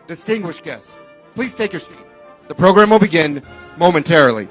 Distinguished guests, please take your seat. The program will begin momentarily.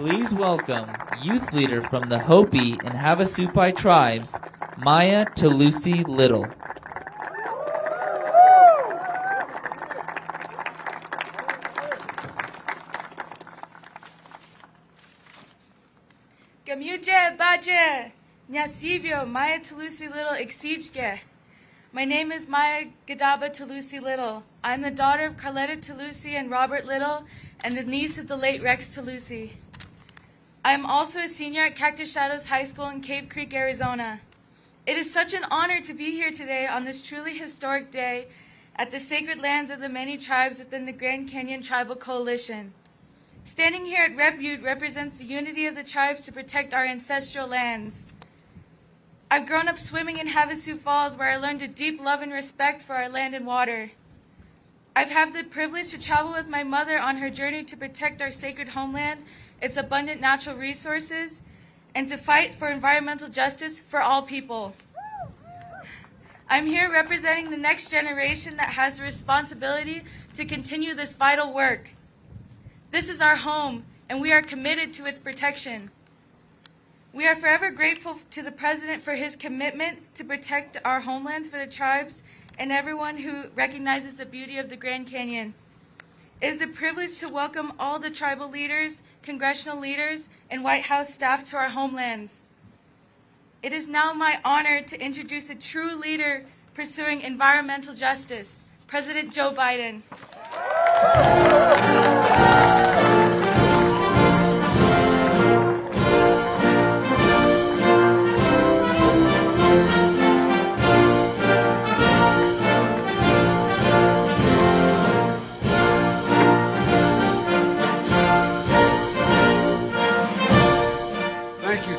Please welcome youth leader from the Hopi and Havasupai tribes, Maya Tulusi Little. Gamuje Baje, Nyasibio, Maya Tulusi Little Exijge. My name is Maya Gadaba Tulusi Little. I'm the daughter of Carletta Tulusi and Robert Little, and the niece of the late Rex Tulusi. I am also a senior at Cactus Shadows High School in Cave Creek, Arizona. It is such an honor to be here today on this truly historic day at the sacred lands of the many tribes within the Grand Canyon Tribal Coalition. Standing here at Rep Butte represents the unity of the tribes to protect our ancestral lands. I've grown up swimming in Havasu Falls, where I learned a deep love and respect for our land and water. I've had the privilege to travel with my mother on her journey to protect our sacred homeland, its abundant natural resources, and to fight for environmental justice for all people. I'm here representing the next generation that has the responsibility to continue this vital work. This is our home, and we are committed to its protection. We are forever grateful to the President for his commitment to protect our homelands for the tribes and everyone who recognizes the beauty of the Grand Canyon. It is a privilege to welcome all the tribal leaders, congressional leaders, and White House staff to our homelands. It is now my honor to introduce a true leader pursuing environmental justice, President Joe Biden.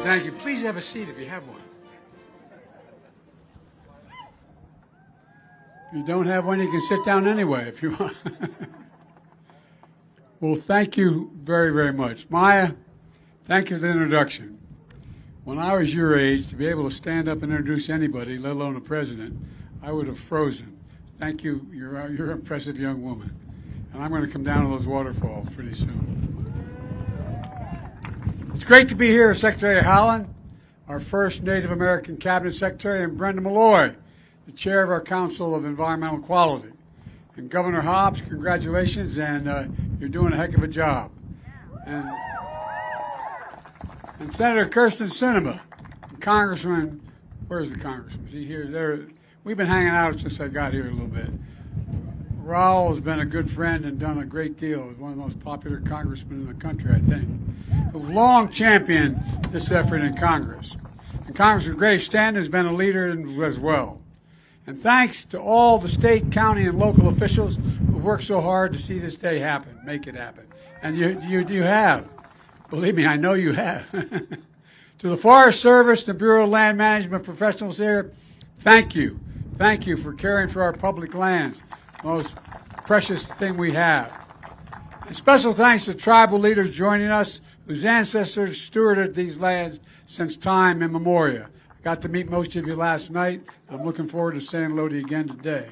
Thank you. Please have a seat if you have one. If you don't have one, you can sit down anyway if you want. Well, thank you very, very much. Maya, thank you for the introduction. When I was your age, to be able to stand up and introduce anybody, let alone a president, I would have frozen. Thank you. You're an impressive young woman. And I'm going to come down to those waterfalls pretty soon. It's great to be here with Secretary Howland, our first Native American Cabinet Secretary, and Brenda Malloy, the chair of our Council of Environmental Quality. And Governor Hobbs, congratulations, and you're doing a heck of a job. And Senator Kirsten Sinema, Congressman, where's the congressman? Is he here? There. We've been hanging out since I got here a little bit. Raul has been a good friend and done a great deal. He's one of the most popular congressmen in the country, I think, who've long championed this effort in Congress. And Congressman Grace Stanton has been a leader as well. And thanks to all the state, county, and local officials who've worked so hard to see this day happen, make it happen. And you have. Believe me, I know you have. To the Forest Service, the Bureau of Land Management professionals here, thank you. Thank you for caring for our public lands, the most precious thing we have. And special thanks to tribal leaders joining us whose ancestors stewarded these lands since time immemorial. I got to meet most of you last night. I'm looking forward to saying hello to you again today.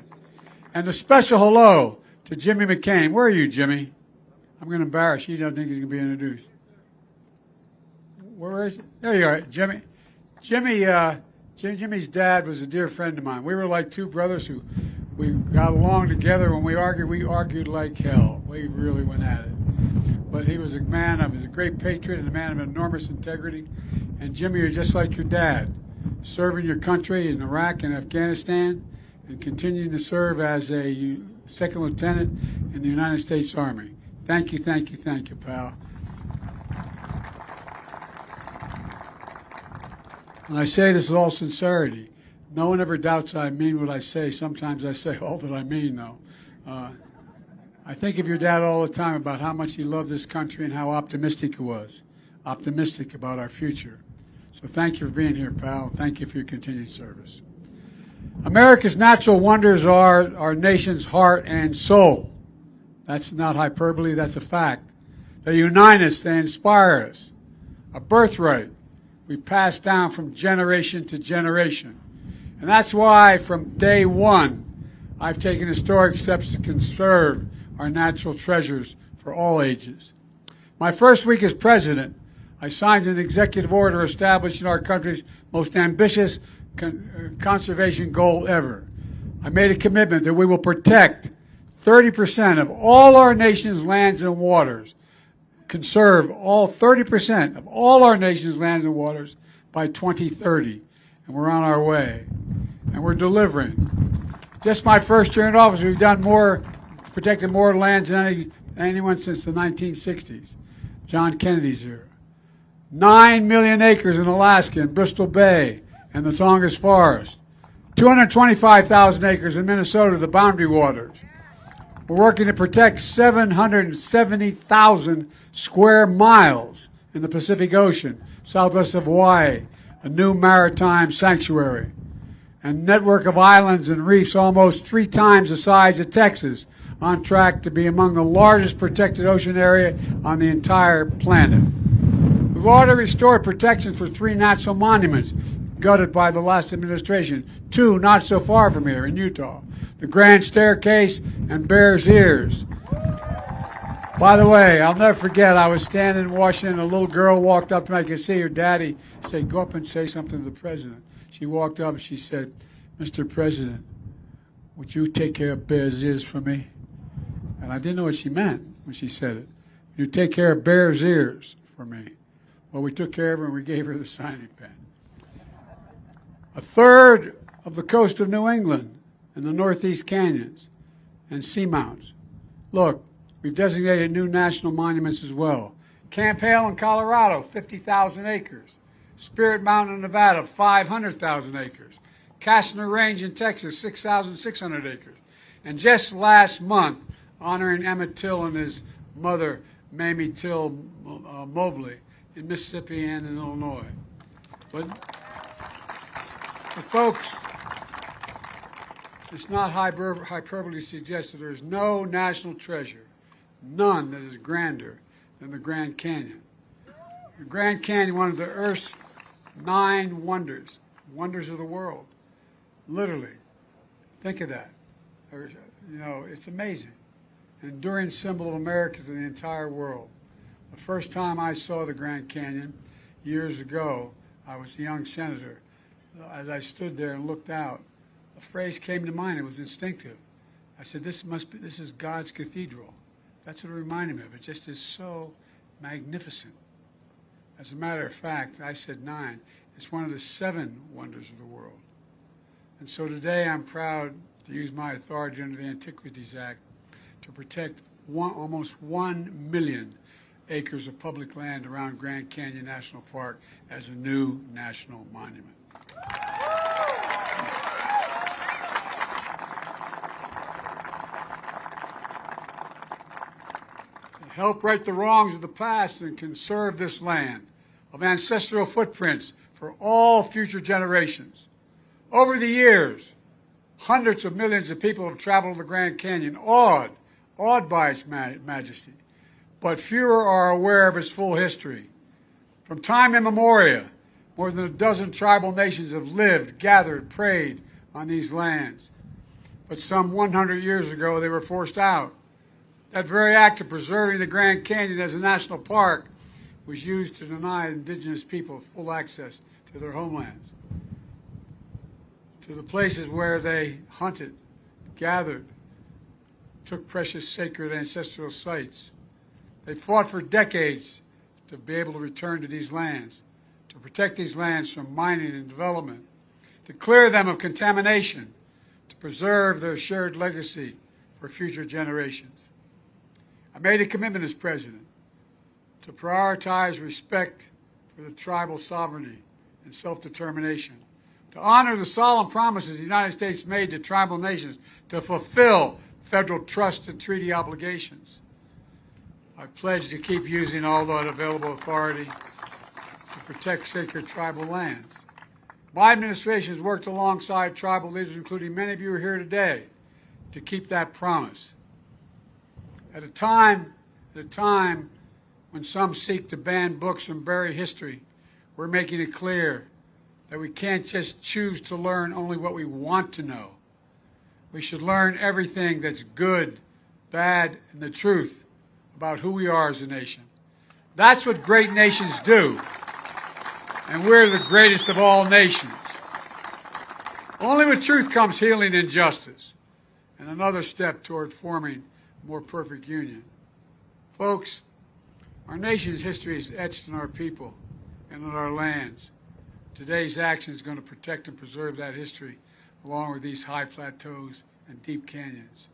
And a special hello to Jimmy McCain. Where are you, Jimmy? I'm going to embarrass you. You don't think he's going to be introduced. Where is it? There you are, Jimmy. Jimmy's dad was a dear friend of mine. We were like two brothers who we got along together. When we argued like hell. We really went at it. But he was a great patriot and a man of enormous integrity. And Jimmy, you're just like your dad, serving your country in Iraq and Afghanistan and continuing to serve as a second lieutenant in the United States Army. Thank you, pal. And I say this with all sincerity. No one ever doubts I mean what I say. Sometimes I say all that I mean, though. I think of your dad all the time about how much he loved this country and how optimistic he was, optimistic about our future. So thank you for being here, pal. Thank you for your continued service. America's natural wonders are our nation's heart and soul. That's not hyperbole, that's a fact. They unite us, they inspire us. A birthright we pass down from generation to generation. And that's why from day one, I've taken historic steps to conserve our natural treasures for all ages. My first week as president, I signed an executive order establishing our country's most ambitious conservation goal ever. I made a commitment that we will protect 30% of all our nation's lands and waters, conserve all 30% of all our nation's lands and waters by 2030. And we're on our way. And we're delivering. Just my first year in office, we've done more, protected more lands than anyone since the 1960s, John Kennedy's era. 9 million acres in Alaska and Bristol Bay and the Tongass Forest. 225,000 acres in Minnesota, the Boundary Waters. We're working to protect 770,000 square miles in the Pacific Ocean, southwest of Hawaii, a new maritime sanctuary, and network of islands and reefs almost 3 times the size of Texas, on track to be among the largest protected ocean area on the entire planet. We've already restored protection for 3 national monuments gutted by the last administration, 2 not so far from here in Utah, the Grand Staircase and Bears Ears. By the way, I'll never forget, I was standing in Washington, a little girl walked up to me, I could see her daddy say, go up and say something to the president. She walked up and she said, Mr. President, would you take care of Bears Ears for me? And I didn't know what she meant when she said it. You take care of Bears Ears for me. Well, we took care of her and we gave her the signing pen. A third of the coast of New England and the Northeast Canyons and seamounts. Look, we've designated new national monuments as well. Camp Hale in Colorado, 50,000 acres. Spirit Mountain in Nevada, 500,000 acres. Kastner Range in Texas, 6,600 acres. And just last month, honoring Emmett Till and his mother, Mamie Till Mobley, in Mississippi and in Illinois. But folks, it's not hyperbole to suggest that there is no national treasure, none that is grander than the Grand Canyon. The Grand Canyon, one of the Earth's 9 wonders, wonders of the world, literally. Think of that. You know, it's amazing. An enduring symbol of America to the entire world. The first time I saw the Grand Canyon years ago, I was a young senator. As I stood there and looked out, a phrase came to mind. It was instinctive. I said, this is God's cathedral. That's what it reminded me of. It just is so magnificent. As a matter of fact, I said 9. It's one of the 7 wonders of the world. And so today I'm proud to use my authority under the Antiquities Act to protect almost 1 million acres of public land around Grand Canyon National Park as a new national monument. To help right the wrongs of the past and conserve this land of ancestral footprints for all future generations. Over the years, hundreds of millions of people have traveled the Grand Canyon, awed by its majesty, but fewer are aware of its full history. From time immemorial, more than a dozen tribal nations have lived, gathered, prayed on these lands. But some 100 years ago, they were forced out. That very act of preserving the Grand Canyon as a national park was used to deny indigenous people full access to their homelands, to the places where they hunted, gathered, took precious sacred ancestral sites. They fought for decades to be able to return to these lands, to protect these lands from mining and development, to clear them of contamination, to preserve their shared legacy for future generations. I made a commitment as president to prioritize respect for the tribal sovereignty and self-determination, to honor the solemn promises the United States made to tribal nations to fulfill federal trust and treaty obligations. I pledge to keep using all that available authority to protect sacred tribal lands. My administration has worked alongside tribal leaders, including many of you who are here today, to keep that promise. At a time when some seek to ban books and bury history, we're making it clear that we can't just choose to learn only what we want to know. We should learn everything that's good, bad, and the truth about who we are as a nation. That's what great nations do. And we're the greatest of all nations. Only with truth comes healing and justice, and another step toward forming a more perfect union. Folks, our nation's history is etched in our people and in our lands. Today's action is going to protect and preserve that history, along with these high plateaus and deep canyons.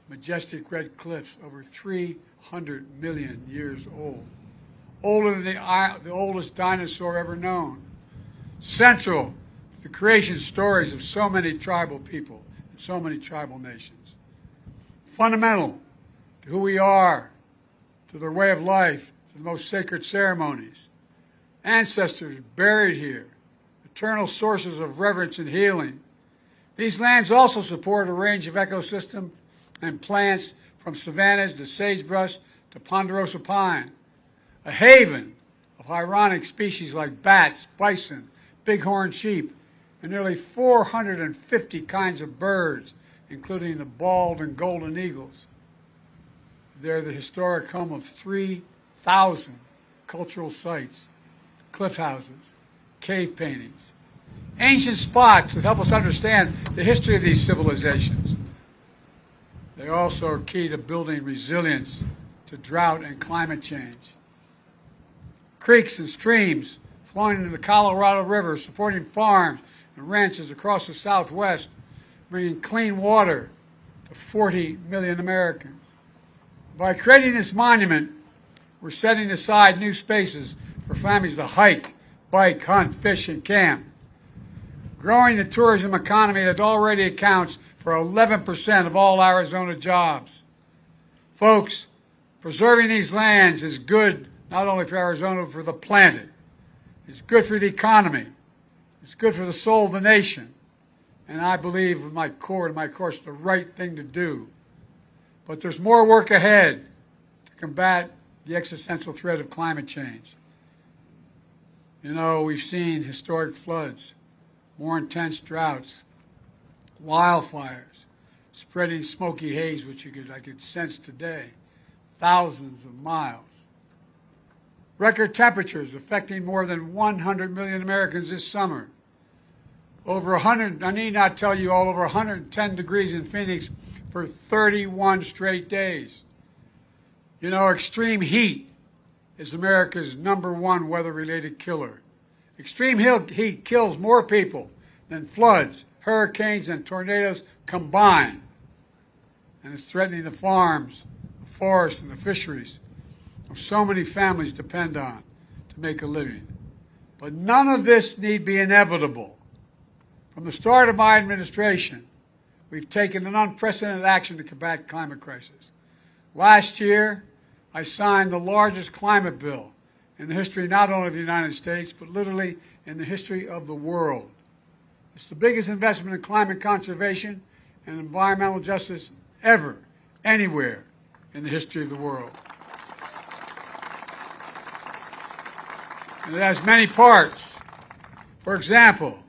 Majestic red cliffs over 300 million years old, older than the oldest dinosaur ever known. Central to the creation stories of so many tribal people and so many tribal nations. Fundamental to who we are, to their way of life, to the most sacred ceremonies. Ancestors buried here, eternal sources of reverence and healing. These lands also support a range of ecosystems and plants from savannas to sagebrush to ponderosa pine, a haven of ironic species like bats, bison, bighorn sheep, and nearly 450 kinds of birds, including the bald and golden eagles. They're the historic home of 3,000 cultural sites, cliff houses, cave paintings, ancient spots that help us understand the history of these civilizations. They also are key to building resilience to drought and climate change. Creeks and streams flowing into the Colorado River, supporting farms and ranches across the Southwest, bringing clean water to 40 million Americans. By creating this monument, we're setting aside new spaces for families to hike, bike, hunt, fish, and camp. Growing the tourism economy that already accounts for 11% of all Arizona jobs. Folks, preserving these lands is good not only for Arizona, but for the planet. It's good for the economy. It's good for the soul of the nation. And I believe with my core and my course, the right thing to do. But there's more work ahead to combat the existential threat of climate change. You know, we've seen historic floods, more intense droughts, wildfires, spreading smoky haze, which I could sense today, thousands of miles. Record temperatures affecting more than 100 million Americans this summer. Over 100, I need not tell you, all over 110 degrees in Phoenix for 31 straight days. You know, extreme heat is America's #1 weather-related killer. Extreme heat kills more people than floods, hurricanes, and tornadoes combined. And it's threatening the farms, the forests, and the fisheries of so many families depend on to make a living. But none of this need be inevitable. From the start of my administration, we've taken an unprecedented action to combat climate crisis. Last year, I signed the largest climate bill in the history not only of the United States, but literally in the history of the world. It's the biggest investment in climate conservation and environmental justice ever, anywhere in the history of the world. And it has many parts. For example,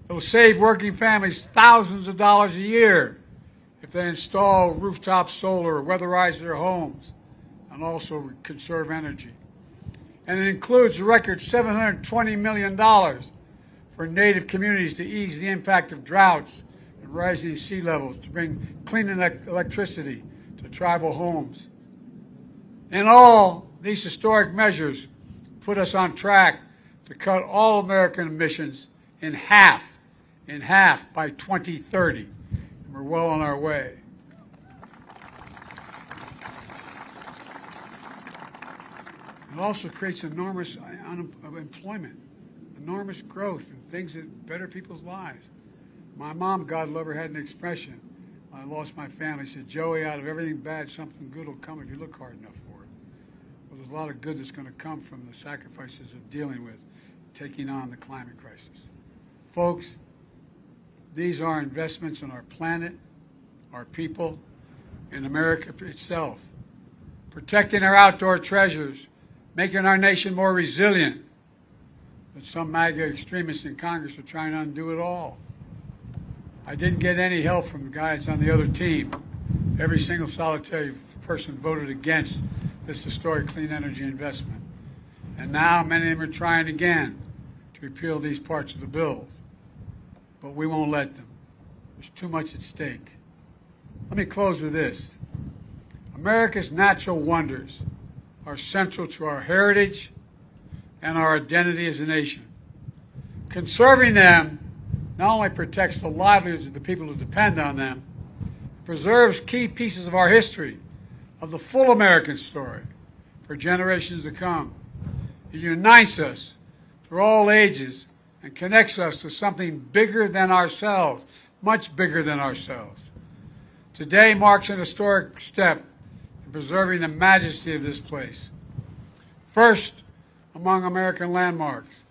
it will save working families thousands of dollars a year if they install rooftop solar or weatherize their homes, and also conserve energy. And it includes a record $720 million for Native communities to ease the impact of droughts and rising sea levels, to bring clean electricity to tribal homes. In all, these historic measures put us on track to cut all American emissions in half by 2030. And we're well on our way. It also creates enormous employment, enormous growth, and things that better people's lives. My mom, God love her, had an expression when I lost my family. She said, "Joey, out of everything bad, something good will come if you look hard enough for it." Well, there's a lot of good that's going to come from the sacrifices of dealing with, taking on the climate crisis. Folks, these are investments in our planet, our people, in America itself. Protecting our outdoor treasures, making our nation more resilient. But some MAGA extremists in Congress are trying to undo it all. I didn't get any help from the guys on the other team. Every single solitary person voted against this historic clean energy investment. And now many of them are trying again to repeal these parts of the bills. But we won't let them. There's too much at stake. Let me close with this. America's natural wonders are central to our heritage and our identity as a nation. Conserving them not only protects the livelihoods of the people who depend on them, preserves key pieces of our history, of the full American story, for generations to come. It unites us through all ages and connects us to something bigger than ourselves, much bigger than ourselves. Today marks an historic step in preserving the majesty of this place. First among American landmarks,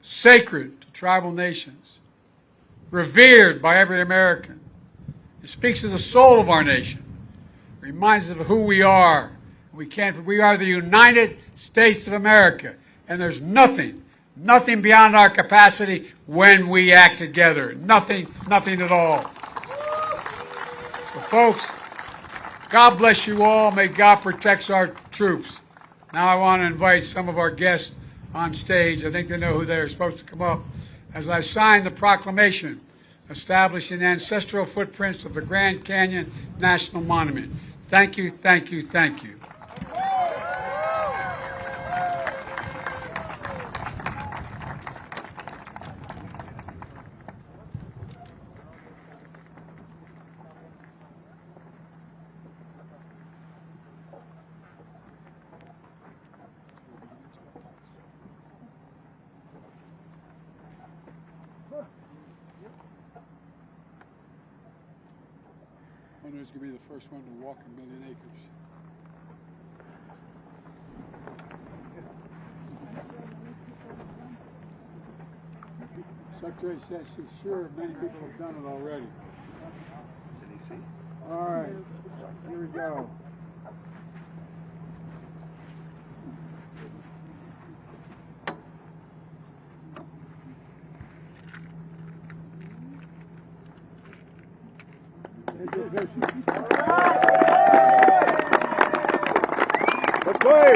sacred to tribal nations, revered by every American. It speaks to the soul of our nation, reminds us of who we are. We are the United States of America, and there's nothing beyond our capacity when we act together. Nothing at all. So folks, God bless you all. May God protect our troops. Now I want to invite some of our guests on stage. I think they know who they're supposed to come up. As I sign the proclamation establishing the ancestral footprints of the Grand Canyon National Monument. Thank you, thank you, thank you. I wonder who's going to be the first one to walk a million acres. Secretary says she's sure many people have done it already. Did he see? All right, here we go. Let's play.